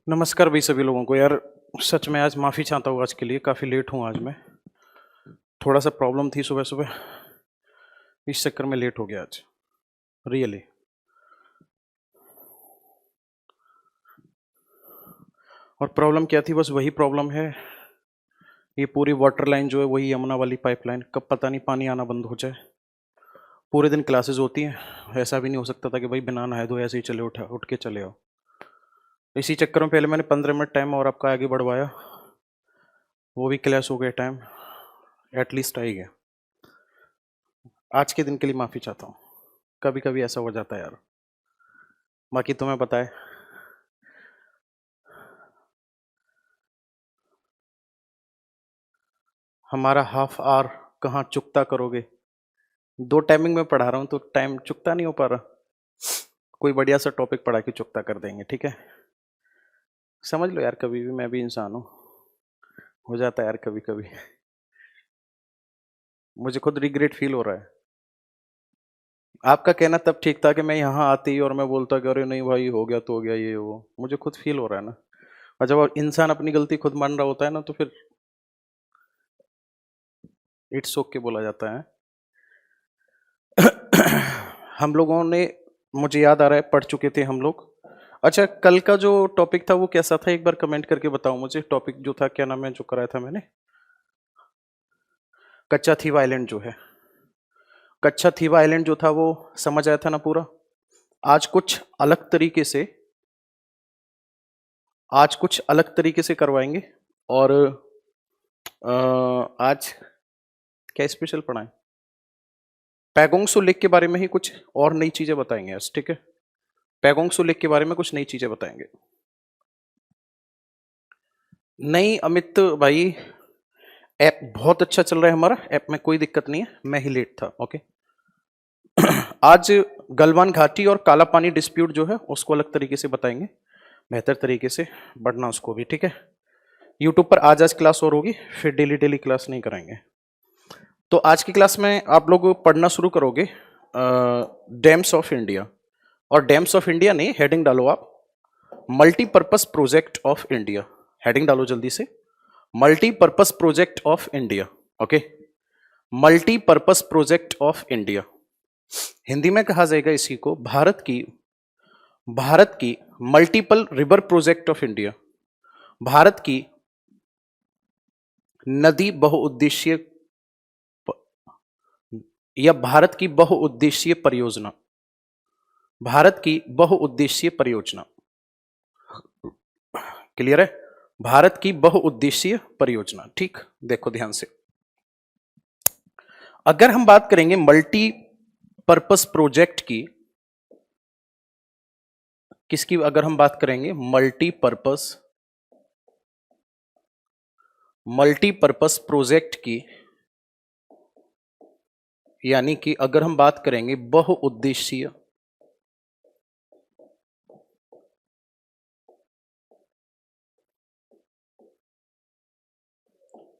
नमस्कार भाई सभी लोगों को। यार सच में आज माफ़ी चाहता हूँ, आज के लिए काफ़ी लेट हूँ। आज मैं थोड़ा सा प्रॉब्लम थी सुबह सुबह, इस चक्कर में लेट हो गया आज रियली। और प्रॉब्लम क्या थी, बस वही प्रॉब्लम है। ये पूरी वाटर लाइन जो है वही यमुना वाली पाइपलाइन, कब पता नहीं पानी आना बंद हो जाए। पूरे दिन क्लासेस होती हैं, ऐसा भी नहीं हो सकता था कि भाई बिना नहाए धोए ऐसे ही चले उठ के चले आओ। इसी चक्कर में पहले मैंने 15 मिनट टाइम और आपका आगे बढ़वाया, वो भी क्लैश हो गया टाइम, एटलीस्ट आ ही गया। आज के दिन के लिए माफ़ी चाहता हूँ, कभी कभी ऐसा हो जाता है यार। बाकी तुम्हें बताए, हमारा हाफ आवर कहाँ चुकता करोगे। दो टाइमिंग में पढ़ा रहा हूँ तो टाइम चुकता नहीं हो पा रहा। कोई बढ़िया सा टॉपिक पढ़ा के चुकता कर देंगे, ठीक है। समझ लो यार, कभी भी मैं भी इंसान हूँ, हो जाता है यार कभी कभी। मुझे खुद रिग्रेट फील हो रहा है। आपका कहना तब ठीक था कि मैं यहाँ आते ही और मैं बोलता कि अरे नहीं भाई हो गया तो हो गया, ये वो। मुझे खुद फील हो रहा है ना। और जब इंसान अपनी गलती खुद मान रहा होता है ना, तो फिर इट्स ओके बोला जाता है। हम लोगों ने, मुझे याद आ रहा है, पढ़ चुके थे हम लोग। अच्छा, कल का जो टॉपिक था वो कैसा था, एक बार कमेंट करके बताओ मुझे। टॉपिक जो था, क्या नाम है जो कराया था मैंने, कच्चा थीवा आइलैंड जो है। कच्चा थीवा आइलैंड जो था वो समझ आया था ना पूरा। आज कुछ अलग तरीके से, आज कुछ अलग तरीके से करवाएंगे। और आज क्या स्पेशल पढ़ाएं, पैगोंग सो लेक के बारे में ही कुछ और नई चीजें बताएंगे आज, ठीक है। पैगोंग सो लेक के बारे में कुछ नई चीजें बताएंगे। नहीं अमित भाई, ऐप बहुत अच्छा चल रहा है हमारा, ऐप में कोई दिक्कत नहीं है, मैं ही लेट था, ओके। आज गलवान घाटी और काला पानी डिस्प्यूट जो है उसको अलग तरीके से बताएंगे, बेहतर तरीके से बढ़ना उसको भी, ठीक है। यूट्यूब पर आज आज क्लास और होगी, फिर डेली डेली क्लास नहीं कराएंगे। तो आज की क्लास में आप लोग पढ़ना शुरू करोगे डैम्स ऑफ इंडिया। और डैम्स ऑफ इंडिया नहीं, हेडिंग डालो आप, multipurpose project of India. Heading डालो जल्दी से, multipurpose project of India, okay. Multipurpose project of India, Hindi में कहा जाएगा इसी को भारत की multiple river project of India, Bharat की नदी बहुउद्देशीय या भारत की बहुउद्देशीय परियोजना, भारत की बहुउद्देशीय परियोजना। क्लियर है, भारत की बहुउद्देशीय परियोजना, ठीक। देखो ध्यान से, अगर हम बात करेंगे मल्टी पर्पस प्रोजेक्ट की, किसकी अगर हम बात करेंगे मल्टीपर्पस प्रोजेक्ट की, यानी कि अगर हम बात करेंगे बहुउद्देशीय,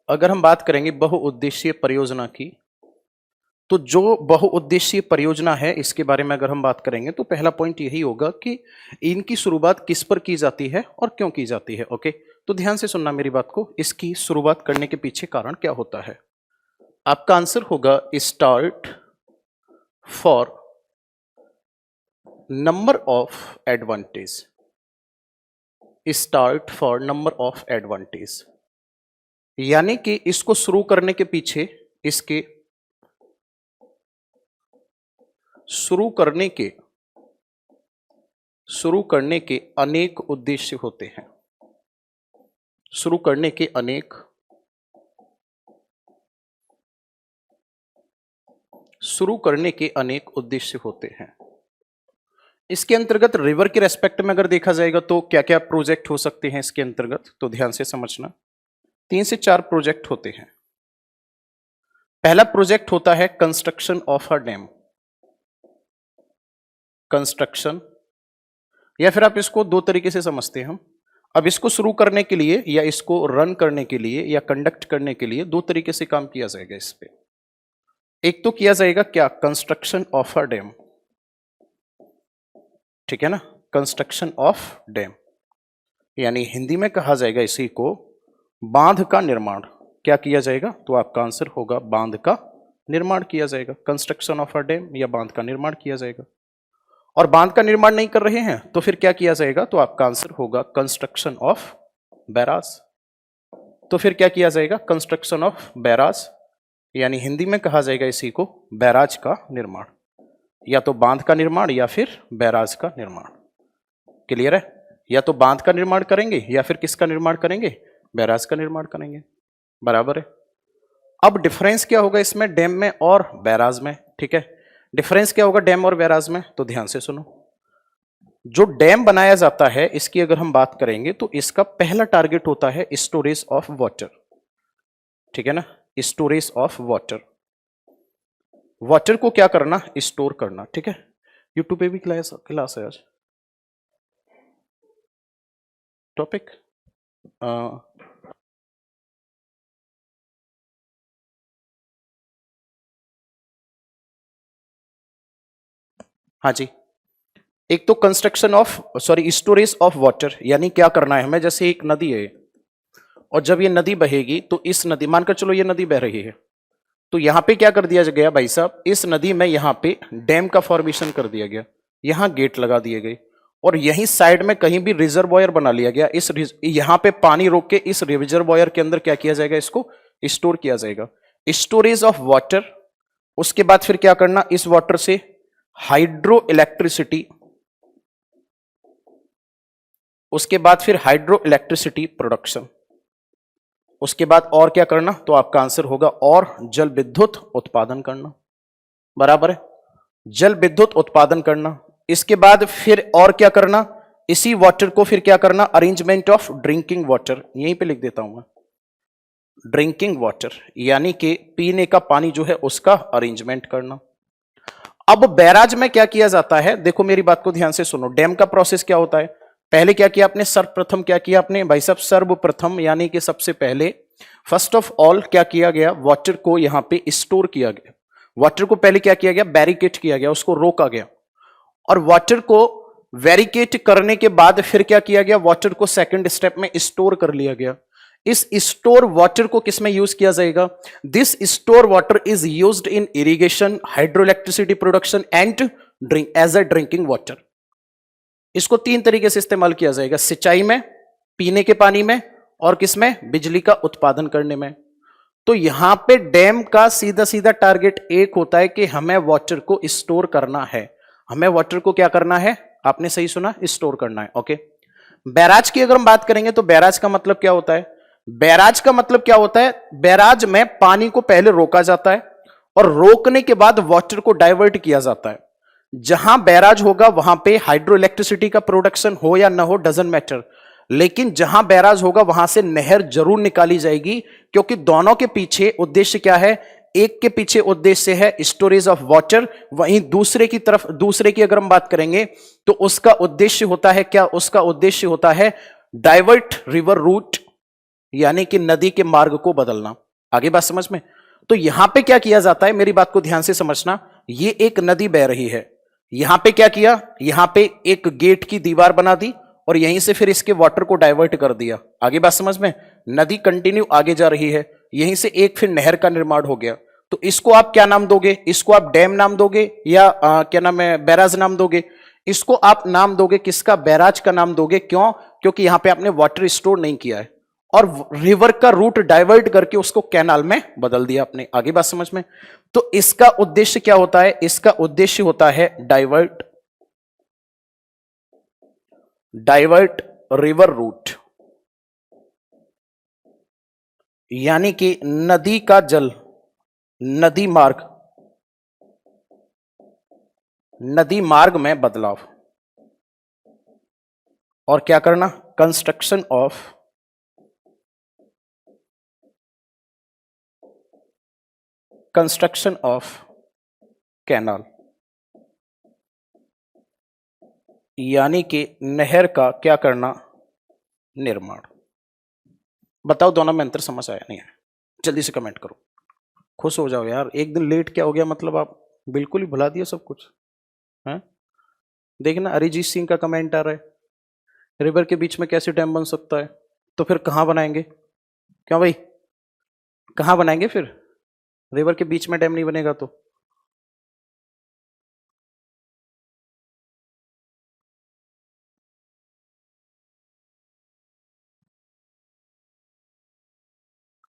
अगर हम बात करेंगे बहुउद्देशीय परियोजना की, तो जो बहुउद्देशीय परियोजना है इसके बारे में अगर हम बात करेंगे तो पहला पॉइंट यही होगा कि इनकी शुरुआत किस पर की जाती है और क्यों की जाती है, ओके। तो ध्यान से सुनना मेरी बात को, इसकी शुरुआत करने के पीछे कारण क्या होता है। आपका आंसर होगा start for number of advantage, start for number of advantage, यानी कि इसको शुरू करने के पीछे, इसके शुरू करने के अनेक उद्देश्य होते हैं, शुरू करने के अनेक उद्देश्य होते हैं। इसके अंतर्गत रिवर के रेस्पेक्ट में अगर देखा जाएगा तो क्या क्या प्रोजेक्ट हो सकते हैं इसके अंतर्गत, तो ध्यान से समझना, 3 से 4 प्रोजेक्ट होते हैं। पहला प्रोजेक्ट होता है construction of a dam, construction, या फिर आप इसको दो तरीके से समझते हैं हम। अब इसको शुरू करने के लिए या इसको रन करने के लिए या कंडक्ट करने के लिए दो तरीके से काम किया जाएगा इस पे। एक तो किया जाएगा क्या, कंस्ट्रक्शन ऑफ अ डैम, ठीक है ना, कंस्ट्रक्शन ऑफ डैम। यानी हिंदी में कहा जाएगा इसी को बांध का निर्माण। क्या किया जाएगा? तो आपका आंसर होगा बांध का निर्माण किया जाएगा, कंस्ट्रक्शन ऑफ अ डैम, या बांध का निर्माण किया जाएगा। और बांध का निर्माण नहीं कर रहे हैं तो फिर क्या किया जाएगा? तो आपका आंसर होगा कंस्ट्रक्शन ऑफ बैराज। तो फिर क्या किया जाएगा? कंस्ट्रक्शन ऑफ बैराज, यानी हिंदी में कहा जाएगा इसी को बैराज का निर्माण, या तो बांध का निर्माण या फिर बैराज का निर्माण। क्लियर है? या तो बांध का निर्माण करेंगे या फिर किसका निर्माण करेंगे? बैराज का निर्माण करेंगे। बराबर है। अब डिफरेंस क्या होगा इसमें डैम में और बैराज में? ठीक है, डिफरेंस क्या होगा डैम और बैराज में? तो ध्यान से सुनो। जो डैम बनाया जाता है इसकी अगर हम बात करेंगे तो इसका पहला टारगेट होता है स्टोरेज ऑफ वाटर। ठीक है ना, स्टोरेज ऑफ वाटर। वाटर को क्या करना? स्टोर करना। ठीक है, यूट्यूब पे भी क्लास है आज। टॉपिक हाँ जी, एक तो construction of storage of water, यानी क्या करना है हमें? जैसे एक नदी है और जब ये नदी बहेगी तो इस नदी, मानकर चलो ये नदी बह रही है, तो यहां पे क्या कर दिया गया भाई साहब? इस नदी में यहां पे डैम का फॉर्मेशन कर दिया गया, यहां गेट लगा दिए गए और यहीं साइड में कहीं भी रिजर्वॉयर बना लिया गया। यहां पे पानी रोक के इस रिजर्वॉयर के अंदर क्या किया जाएगा? इसको स्टोर किया जाएगा। Storage of water. उसके बाद फिर क्या करना? इस वाटर से हाइड्रो इलेक्ट्रिसिटी, उसके बाद फिर हाइड्रो इलेक्ट्रिसिटी प्रोडक्शन, उसके बाद और क्या करना? तो आपका आंसर होगा और जल विद्युत उत्पादन करना। बराबर है, जल विद्युत उत्पादन करना। इसके बाद फिर और क्या करना? इसी वाटर को फिर क्या करना? अरेंजमेंट ऑफ ड्रिंकिंग वाटर, यहीं पे लिख देता हूं मैं, ड्रिंकिंग वाटर, यानी कि पीने का पानी जो है उसका अरेंजमेंट करना। अब बैराज में क्या किया जाता है? देखो मेरी बात को ध्यान से सुनो। डैम का प्रोसेस क्या होता है? पहले क्या किया आपने? सर्वप्रथम क्या किया आपने भाई साहब? सर्वप्रथम यानी कि सबसे पहले, फर्स्ट ऑफ ऑल क्या किया गया? वाटर को यहां पे स्टोर किया गया। वाटर को पहले क्या किया गया? बैरिकेड किया गया, उसको रोका गया। और वाटर को बैरिकेड करने के बाद फिर क्या किया गया? वाटर को सेकंड स्टेप में स्टोर कर लिया गया। इस स्टोर वाटर को किसमें यूज किया जाएगा? This store water is used in irrigation, hydro electricity production and drink as a drinking water. इसको तीन तरीके से इस्तेमाल किया जाएगा, सिंचाई में, पीने के पानी में, और किसमें? बिजली का उत्पादन करने में। तो यहां पे डैम का सीधा सीधा टारगेट एक होता है कि हमें वाटर को स्टोर करना है। हमें वाटर को क्या करना है? आपने सही सुना, स्टोर करना है। ओके। बैराज की अगर हम बात करेंगे तो बैराज का मतलब क्या होता है? बैराज का मतलब क्या होता है? बैराज में पानी को पहले रोका जाता है और रोकने के बाद वाटर को डाइवर्ट किया जाता है। जहां बैराज होगा वहां पे हाइड्रो इलेक्ट्रिसिटी का प्रोडक्शन हो या ना हो, डजंट मैटर, लेकिन जहां बैराज होगा वहां से नहर जरूर निकाली जाएगी, क्योंकि दोनों के पीछे उद्देश्य क्या है? एक के पीछे उद्देश्य है स्टोरेज ऑफ वाटर, वहीं दूसरे की तरफ, दूसरे की अगर हम बात करेंगे तो उसका उद्देश्य होता है क्या? उसका उद्देश्य होता है डाइवर्ट रिवर रूट, यानी कि नदी के मार्ग को बदलना। आगे बात समझ में? तो यहां पे क्या किया जाता है, मेरी बात को ध्यान से समझना। ये एक नदी बह रही है, यहां पे क्या किया? यहां पे एक गेट की दीवार बना दी और यहीं से फिर इसके वाटर को डाइवर्ट कर दिया। आगे बात समझ में? नदी कंटिन्यू आगे जा रही है, यहीं से एक फिर नहर का निर्माण हो गया। तो इसको आप क्या नाम दोगे? इसको आप डैम नाम दोगे या क्या नाम है, बैराज नाम दोगे? इसको आप नाम दोगे किसका? बैराज का नाम दोगे। क्यों? क्योंकि यहां पे आपने वाटर स्टोर नहीं किया है और रिवर का रूट डाइवर्ट करके उसको कैनाल में बदल दिया आपने। आगे बात समझ में? तो इसका उद्देश्य क्या होता है? इसका उद्देश्य होता है डाइवर्ट रिवर रूट, यानी कि नदी का जल, नदी मार्ग में बदलाव। और क्या करना? कंस्ट्रक्शन ऑफ कैनाल, यानी कि नहर का क्या करना? निर्माण। बताओ दोनों में अंतर समझ आया नहीं है? जल्दी से कमेंट करो, खुश हो जाओ यार। एक दिन लेट क्या हो गया मतलब? आप बिल्कुल ही भुला दिया सब कुछ है। देखना अरिजीत सिंह का कमेंट आ रहा है, रिवर के बीच में कैसे डैम बन सकता है? तो फिर कहाँ बनाएंगे? क्यों भाई, कहाँ बनाएंगे फिर? रिवर के बीच में डैम नहीं बनेगा तो?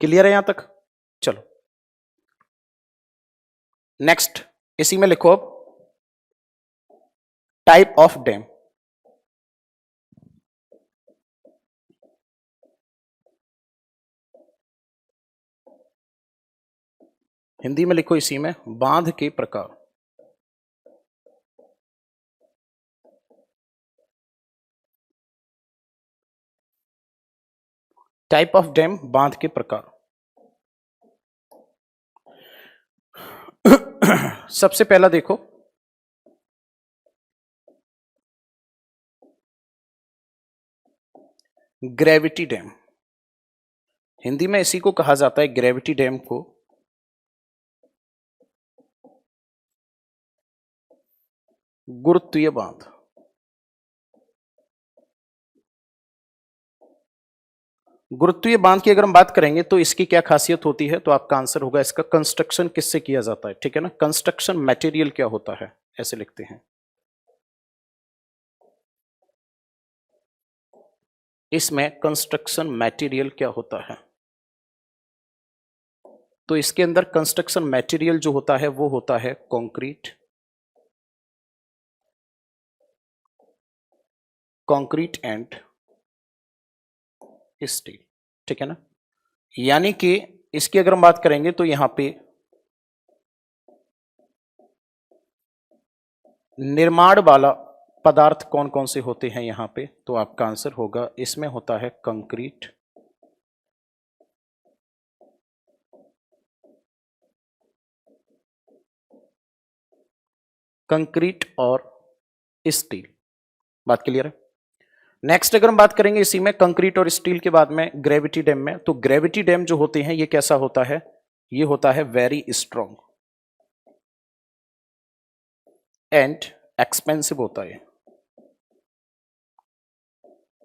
क्लियर है यहां तक? चलो नेक्स्ट, इसी में लिखो अब टाइप ऑफ डैम। हिंदी में लिखो इसी में बांध के प्रकार। टाइप ऑफ डैम, बांध के प्रकार। सबसे पहला देखो, ग्रेविटी डैम। हिंदी में इसी को कहा जाता है, ग्रेविटी डैम को गुरुत्वीय बांध। गुरुत्वीय बांध की अगर हम बात करेंगे तो इसकी क्या खासियत होती है, तो आपका आंसर होगा इसका कंस्ट्रक्शन किससे किया जाता है। ठीक है ना, कंस्ट्रक्शन मटेरियल क्या होता है, ऐसे लिखते हैं। इसमें कंस्ट्रक्शन मटेरियल क्या होता है, तो इसके अंदर कंस्ट्रक्शन मटेरियल जो होता है वो होता है कंक्रीट, कंक्रीट एंड स्टील। ठीक है ना, यानी कि इसकी अगर हम बात करेंगे तो यहां पे निर्माण वाला पदार्थ कौन कौन से होते हैं यहां पे, तो आपका आंसर होगा इसमें होता है कंक्रीट, कंक्रीट और स्टील। बात क्लियर है? नेक्स्ट अगर हम बात करेंगे इसी में कंक्रीट और स्टील के बाद में ग्रेविटी डैम में, तो ग्रेविटी डैम जो होते हैं ये कैसा होता है, ये होता है वेरी स्ट्रॉन्ग एंड एक्सपेंसिव होता है।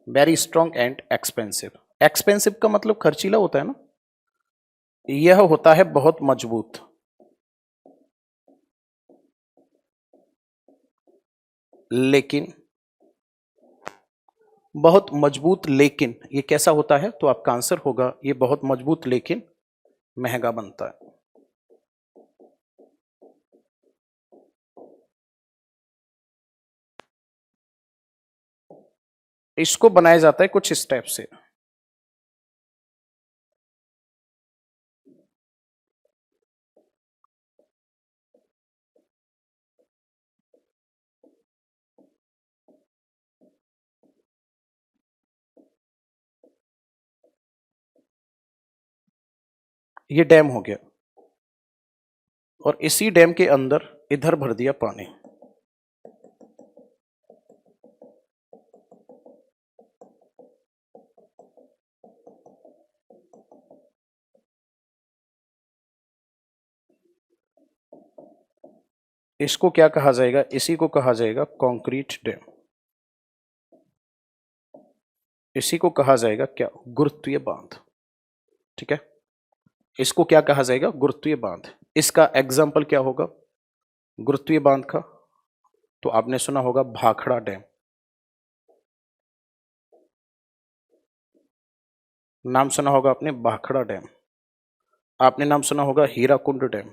Very strong and expensive, expensive का मतलब खर्चीला होता है ना, यह होता है बहुत मजबूत, लेकिन बहुत मजबूत, लेकिन ये कैसा होता है, तो आपका आंसर होगा ये बहुत मजबूत लेकिन महंगा बनता है। इसको बनाया जाता है कुछ स्टेप से। ये डैम हो गया और इसी डैम के अंदर इधर भर दिया पानी। इसको क्या कहा जाएगा, इसी को कहा जाएगा कंक्रीट डैम, इसी को कहा जाएगा क्या, गुरुत्वीय बांध। ठीक है, इसको क्या कहा जाएगा, गुरुत्वीय बांध। इसका एग्जाम्पल क्या होगा गुरुत्वीय बांध का, तो आपने सुना होगा भाखड़ा डैम, नाम सुना होगा आपने भाखड़ा डैम। आपने नाम सुना होगा हीराकुंड डैम,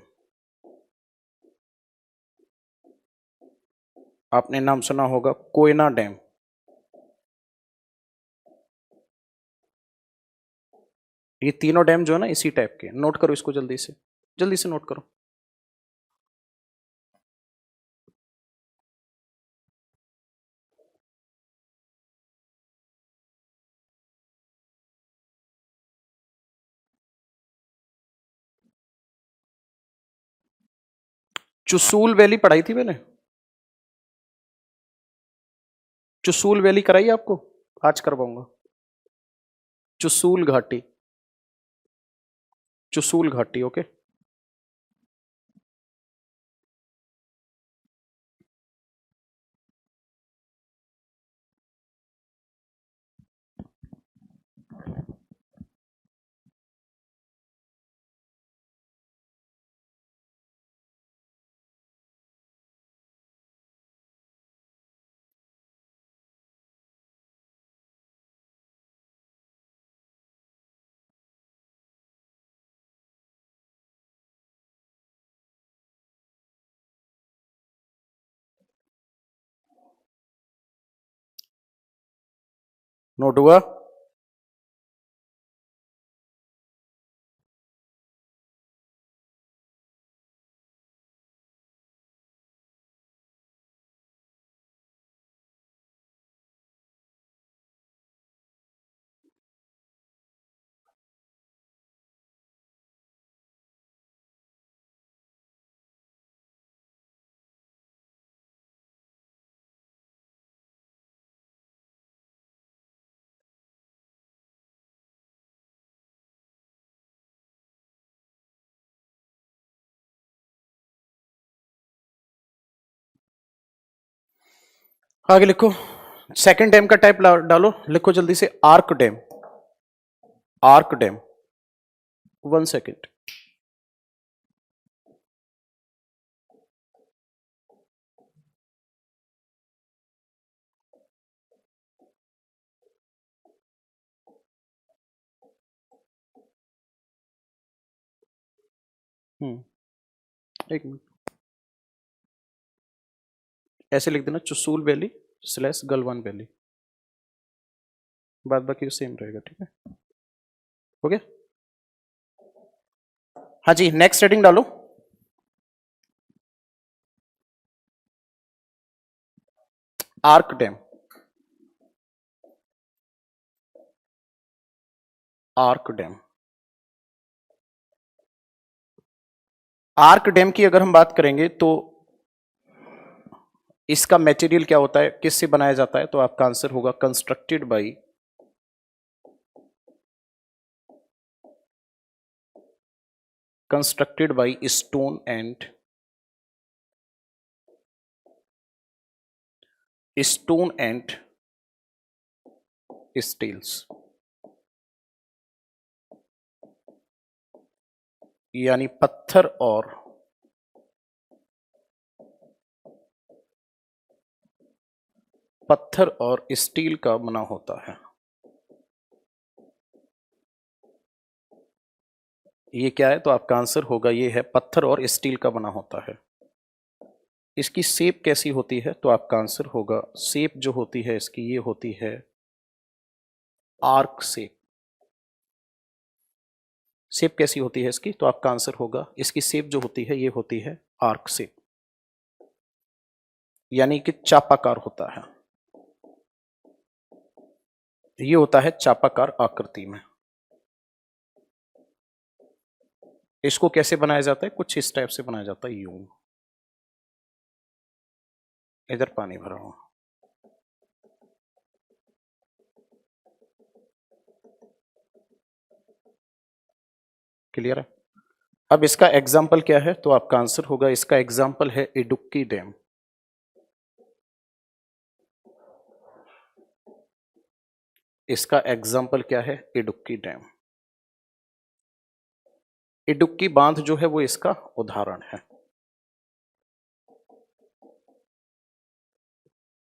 आपने नाम सुना होगा कोयना डैम। ये तीनों डैम जो है ना इसी टाइप के, नोट करो इसको जल्दी से नोट करो। चुसूल वैली पढ़ाई थी मैंने, चुसूल वैली कराई आपको, आज करवाऊंगा। चुसूल घाटी, चुसूल घाटी, ओके। नोट हुआ? आगे लिखो, सेकंड डैम का टाइप डालो, लिखो जल्दी से, arc dam. Arc dam, 1 second. एक मिनट, ऐसे लिख देना, चुसूल वैली / गलवान वैली, बाद बाकी सेम रहेगा, ठीक है? हो गया? हाँ जी, नेक्स्ट हेडिंग डालो। Arc dam. Arc dam. Arc dam की अगर हम बात करेंगे तो इसका मटेरियल क्या होता है, किससे बनाया जाता है? तो आपका आंसर होगा constructed by stone and steels, यानी पत्थर और स्टील का बना होता है। ये क्या है? तो आपका आंसर होगा, ये है पत्थर और स्टील का बना होता है। इसकी शेप कैसी होती है? तो आपका आंसर होगा, शेप जो होती है इसकी, ये होती है आर्क शेप। शेप कैसी होती है इसकी? तो आपका आंसर होगा, इसकी शेप जो होती है ये होती है आर्क शेप, यानी कि चापाकार होता है। ये होता है चापाकार आकृति में। इसको कैसे बनाया जाता है? कुछ इस टाइप से बनाया जाता है, यूं। इधर पानी भरा हुआ, क्लियर है? अब इसका एग्जाम्पल क्या है? तो आपका आंसर होगा, इसका एग्जाम्पल है इडुक्की डैम। इसका एग्जाम्पल क्या है? इडुक्की डैम। इडुक्की बांध जो है वो इसका उदाहरण है,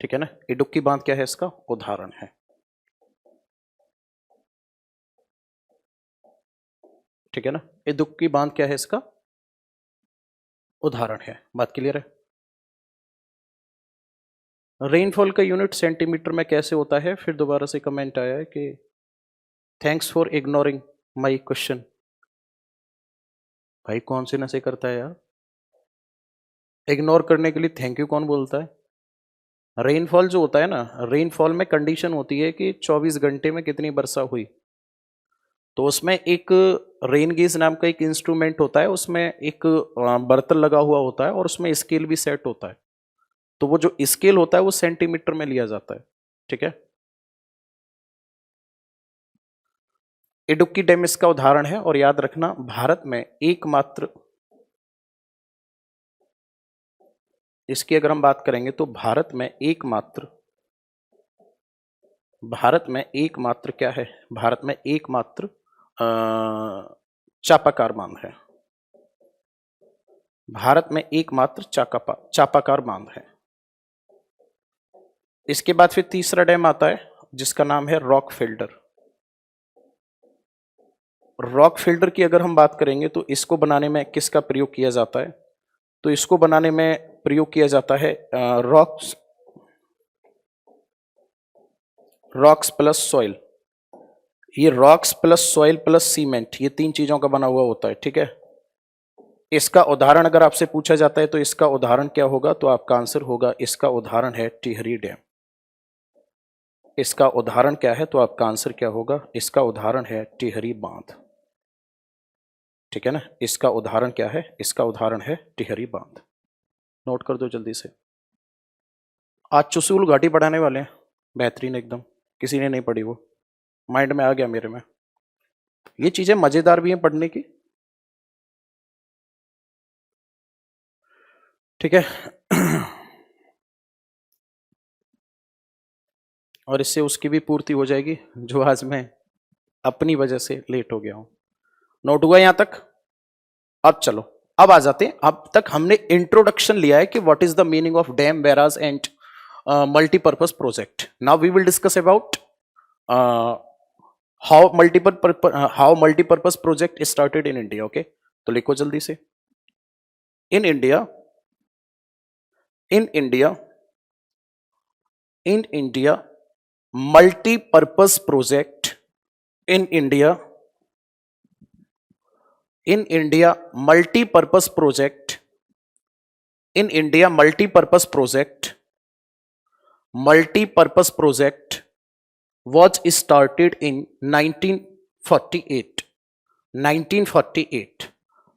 ठीक है ना? इडुक्की बांध क्या है? इसका उदाहरण है, ठीक है ना? इडुक्की बांध क्या है? इसका उदाहरण है। बात क्लियर है? रेनफॉल का यूनिट सेंटीमीटर में कैसे होता है? फिर दोबारा से कमेंट आया है कि thanks for ignoring my question. भाई कौन से नशे करता है यार? इग्नोर करने के लिए थैंक यू कौन बोलता है? रेनफॉल जो होता है ना, रेनफॉल में कंडीशन होती है कि 24 घंटे में कितनी वर्षा हुई। तो उसमें एक रेन गेज नाम का एक इंस्ट्रूमेंट होता है, उसमें एक बर्तन लगा हुआ होता है और उसमें स्केल भी सेट होता है। तो वो जो स्केल होता है वो सेंटीमीटर में लिया जाता है, ठीक है? इडुक्की डैम इसका उदाहरण है। और याद रखना, भारत में एकमात्र, इसकी अगर हम बात करेंगे तो भारत में एकमात्र क्या है? भारत में एकमात्र चापाकार बांध है। भारत में एकमात्र चापाकार बांध है। इसके बाद फिर तीसरा डैम आता है जिसका नाम है रॉकफेल्डर। रॉकफेल्डर की अगर हम बात करेंगे तो इसको बनाने में किसका प्रयोग किया जाता है? तो इसको बनाने में प्रयोग किया जाता है रॉक्स प्लस सॉइल, ये rocks plus soil plus cement, ये तीन चीजों का बना हुआ होता है, ठीक है। इसका उदाहरण अगर आपसे पूछा जाता है तो इसका उदाहरण क्या होगा, तो आपका आंसर होगा, इसका उदाहरण है टिहरी डैम। इसका उदाहरण क्या है, तो आपका आंसर क्या होगा, इसका उदाहरण है टिहरी बांध, ठीक है ना। इसका उदाहरण क्या है, इसका उदाहरण है टिहरी बांध। नोट कर दो जल्दी से। आज चुसूल घाटी पढ़ाने वाले हैं, बेहतरीन एकदम, किसी ने नहीं पढ़ी वो, माइंड में आ गया मेरे में। ये चीजें मजेदार भी हैं पढ़ने की, ठीक है। और इससे उसकी भी पूर्ति हो जाएगी जो आज मैं अपनी वजह से लेट हो गया हूं। नोट हुआ यहां तक? अब चलो, अब आ जाते हैं। अब तक हमने इंट्रोडक्शन लिया है कि what is the meaning of dam, barrage and multipurpose project. Now we will discuss about how multipurpose project started in India. Okay, तो लिखो जल्दी से। In India multi-purpose project in India multi-purpose project was started in 1948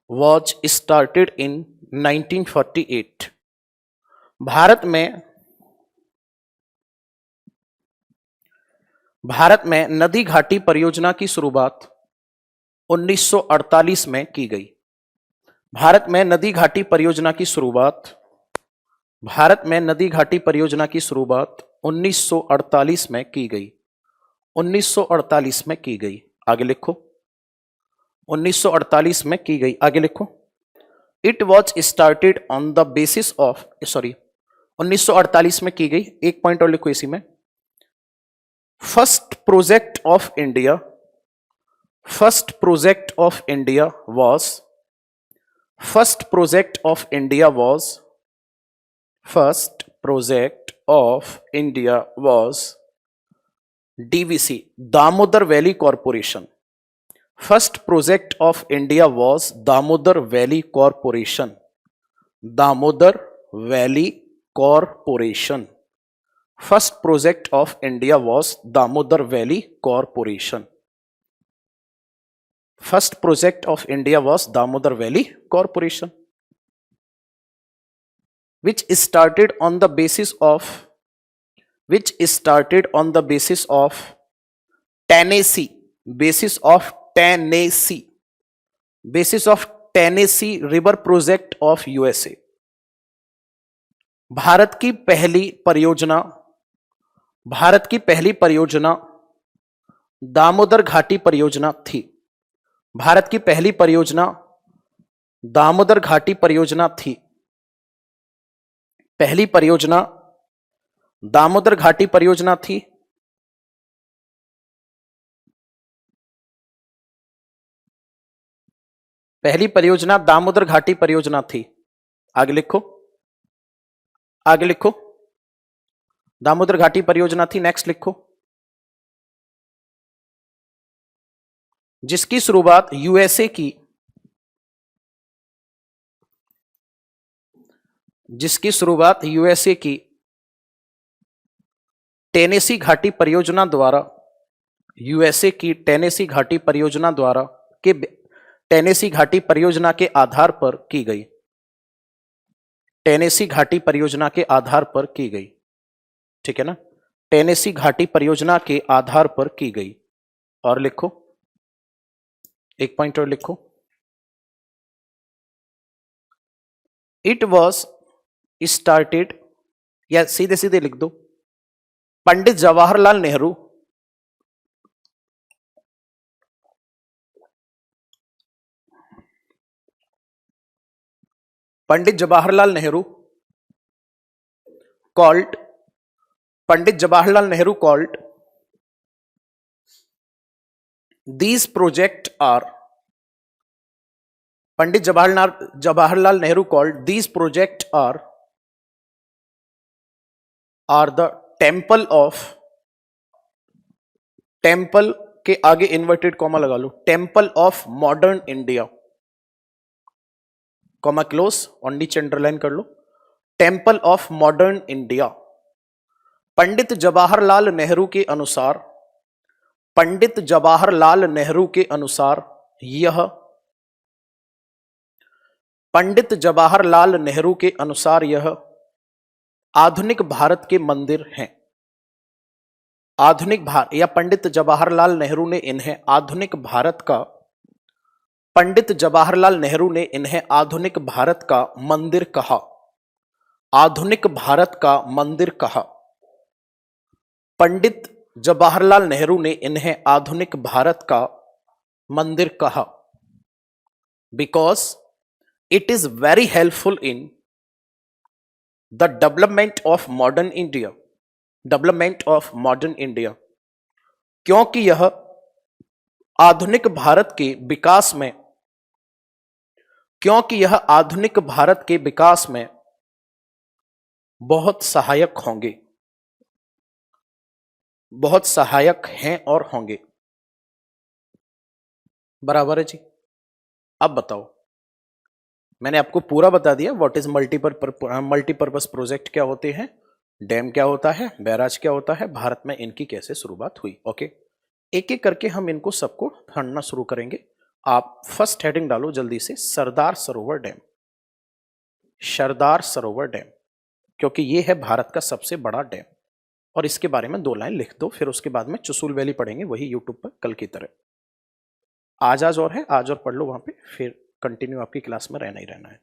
was started in 1948। Bharat में नदी घाटी परियोजना की शुरुआत 1948 में की गई। भारत में नदी घाटी परियोजना की शुरुआत 1948 में की गई। 1948 में की गई, आगे लिखो। 1948 में की गई, आगे लिखो। It was started on the basis of 1948 में की गई। एक पॉइंट और लिखो इसी में। First project of India was DVC, Damodar Valley Corporation। First project of India was Damodar Valley Corporation। Damodar Valley Corporation। First project of India was Damodar Valley Corporation। First project of India was Damodar Valley Corporation, which started on the basis of Tennessee River Project of USA। Bharat की पहली परियोजना दामोदर घाटी परियोजना थी। भारत की पहली परियोजना दामोदर घाटी परियोजना थी। पहली परियोजना दामोदर घाटी परियोजना थी। पहली परियोजना दामोदर घाटी परियोजना थी। आगे लिखो, आगे लिखो। दामोदर घाटी परियोजना थी। नेक्स्ट लिखो। जिसकी शुरुआत यूएसए की टेनेसी घाटी परियोजना द्वारा टेनेसी घाटी परियोजना के आधार पर की गई। टेनेसी घाटी परियोजना के आधार पर की गई, ठीक है ना। टेनेसी घाटी परियोजना के आधार पर की गई। और लिखो, एक पॉइंट और लिखो। इट वॉज स्टार्टेड, या सीधे सीधे लिख दो, Pandit Jawaharlal Nehru called these projects are Pandit Jawaharlal Nehru called these projects are the temple of temple के आगे इन्वर्टेड कॉमा लगा लो, temple of modern India, comma close और नीचे अंडरलाइन कर लो, temple of modern India. Pandit Jawaharlal Nehru के अनुसार, पंडित जवाहरलाल नेहरू के अनुसार यह, पंडित जवाहरलाल नेहरू के अनुसार यह आधुनिक भारत के मंदिर हैं। आधुनिक भारत या पंडित जवाहरलाल नेहरू ने इन्हें आधुनिक भारत का, पंडित जवाहरलाल नेहरू ने इन्हें आधुनिक भारत का मंदिर कहा, आधुनिक भारत का मंदिर कहा। पंडित जवाहरलाल नेहरू ने इन्हें आधुनिक भारत का मंदिर कहा, because it is very helpful in the development of modern India, development of modern India, क्योंकि यह आधुनिक भारत के विकास में, क्योंकि यह आधुनिक भारत के विकास में बहुत सहायक होंगे, बहुत सहायक हैं और होंगे। बराबर है जी। अब बताओ, मैंने आपको पूरा बता दिया व्हाट इज मल्टीपर्पज प्रोजेक्ट क्या होते हैं, डैम क्या होता है, बैराज क्या होता है, भारत में इनकी कैसे शुरुआत हुई। ओके, एक एक करके हम इनको सबको पढ़ना शुरू करेंगे। आप फर्स्ट हेडिंग डालो जल्दी से, सरदार सरोवर डैम, सरदार सरोवर डैम, क्योंकि ये है भारत का सबसे बड़ा डैम। और इसके बारे में 2 लाइन लिख दो, फिर उसके बाद में चुसूल वैली पढ़ेंगे वही यूट्यूब पर कल की तरह। आज और है, आज और पढ़ लो वहां पे, फिर कंटिन्यू आपकी क्लास में रहना ही रहना है।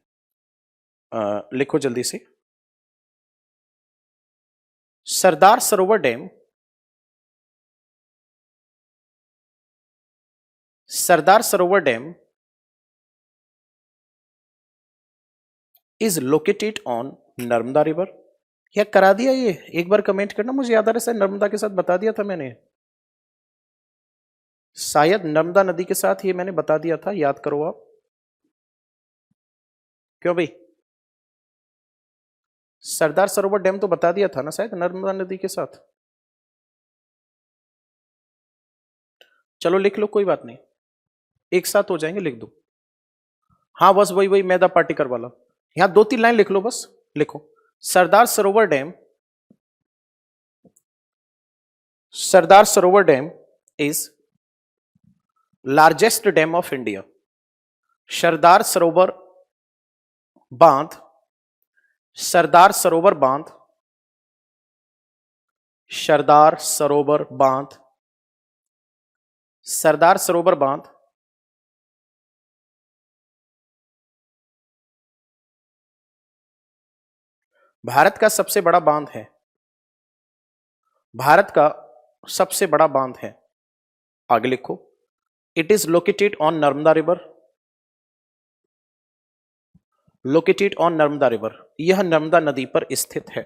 लिखो जल्दी से, सरदार Sarovar dam, Sardar Sarovar dam is located on Narmada river. या करा दिया ये, एक बार कमेंट करना, मुझे याद आ रहा है नर्मदा के साथ बता दिया था मैंने, शायद नर्मदा नदी के साथ ये मैंने बता दिया था, याद करो आप। क्यों भाई, सरदार सरोवर डैम तो बता दिया था ना शायद नर्मदा नदी के साथ। चलो लिख लो, कोई बात नहीं, एक साथ हो जाएंगे, लिख दो। हाँ बस वही वही मैदा पाटिकर वाला, यहां 2-3 लाइन लिख लो बस। लिखो, सरदार Sarovar dam, Sardar Sarovar dam is largest dam of India. Sardar Sarovar बांध, सरदार सरोवर बांध, सरदार सरोवर बांध, सरदार सरोवर बांध भारत का सबसे बड़ा बांध है, भारत का सबसे बड़ा बांध है। आगे लिखो, it is located on Narmada river, located on Narmada river, यह नर्मदा नदी पर स्थित है,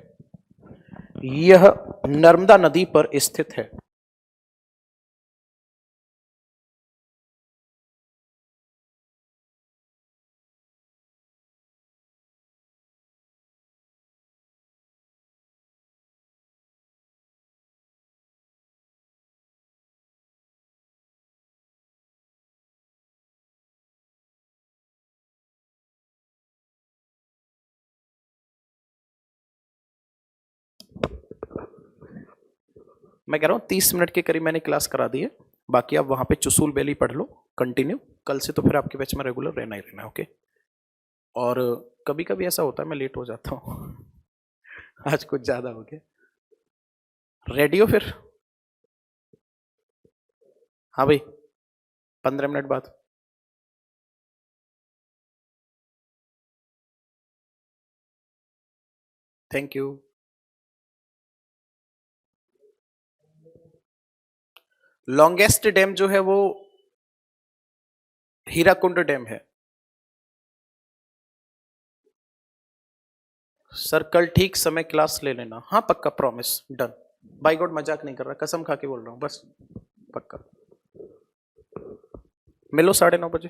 यह नर्मदा नदी पर स्थित है। मैं कह रहा हूँ 30 मिनट के करीब मैंने क्लास करा दी है, बाकी आप वहां पे चुसूल वैली पढ़ लो कंटिन्यू, कल से तो फिर आपके बैच में रेगुलर रहना ही रहना है। ओके, और कभी कभी ऐसा होता है मैं लेट हो जाता हूँ आज कुछ ज्यादा हो गया। रेडी हो फिर? हाँ भाई, 15 मिनट बाद। Thank you. लॉन्गेस्ट डैम जो है वो हीराकुंड डैम है। सर कल ठीक समय क्लास ले लेना। हाँ पक्का, प्रॉमिस, डन। बाय गॉड मजाक नहीं कर रहा, कसम खा के बोल रहा हूँ, बस पक्का। मिलो 9:30 बजे।